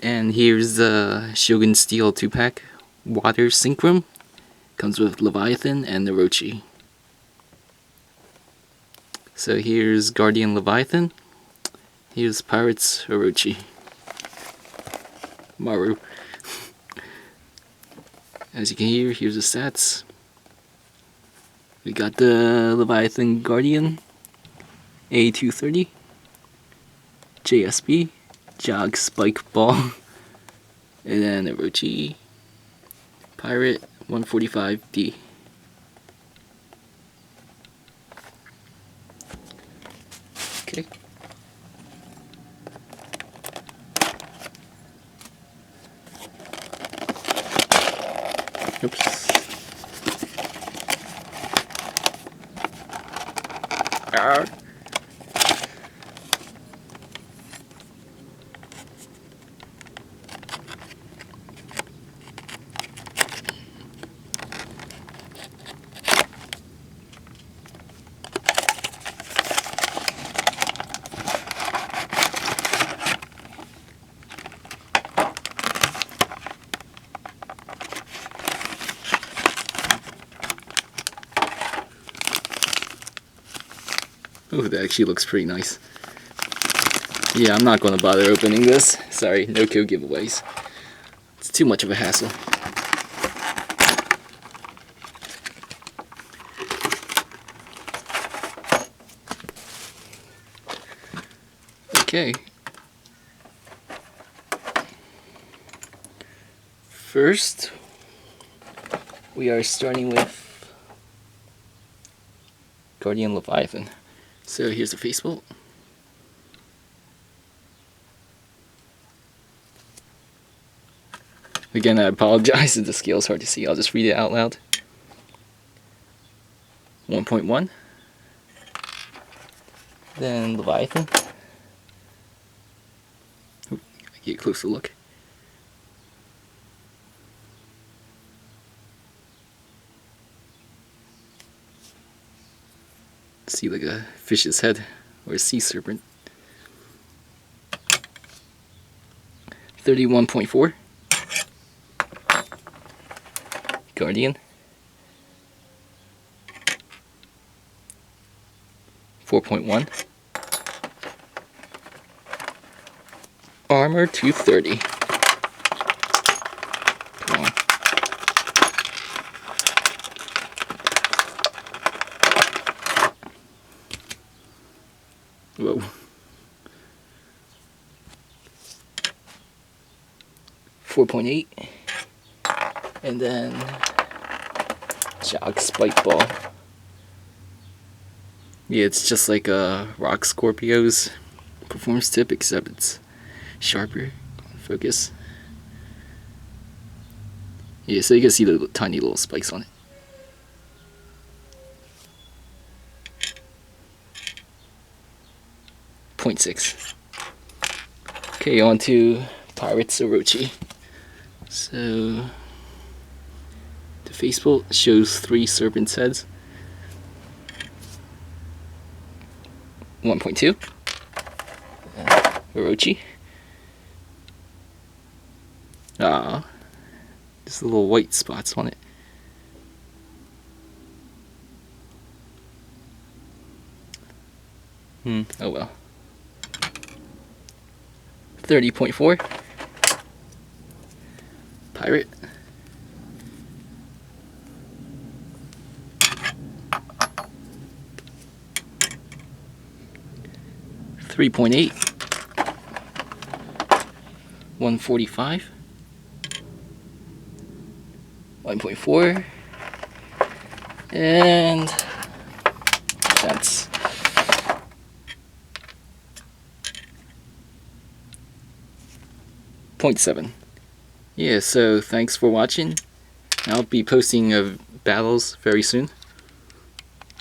And here's the Shogun Steel 2-pack water Synchrome. Comes with Leviathan and Orochi. So here's Guardian Leviathan. Here's Pirates Orochi. Maru. As you can hear, here's the stats. We got the Leviathan Guardian A230, JSB, Jog Spike Ball, and then Orochi Pirate 145D. Okay. Oops. Arr. Oh, that actually looks pretty nice. Yeah, I'm not going to bother opening this. Sorry, no code giveaways. It's too much of a hassle. Okay. First, we are starting with Guardian Leviathan. So here's the faceplate. Again, I apologize if the scale is hard to see. I'll just read it out loud. 1.1. Then Leviathan. Oop, get a closer look. See like a fish's head or a sea serpent. 31.4. Guardian. 4.1. Armor 230. Come on. Whoa. 4.8. And then Jog Spike Ball. Yeah, it's just like a Rock Scorpio's performance tip, except it's sharper. Focus. Yeah, so you can see the tiny little spikes on it. .6. Okay, on to Pirates Orochi. So the faceplate shows 3 serpent's heads. 1.2. Orochi. Ah, just little white spots on it. Oh well. 30.4. Pirate. 3.8. 145. 1.4. And that's .7. Yeah, so thanks for watching. I'll be posting battles very soon.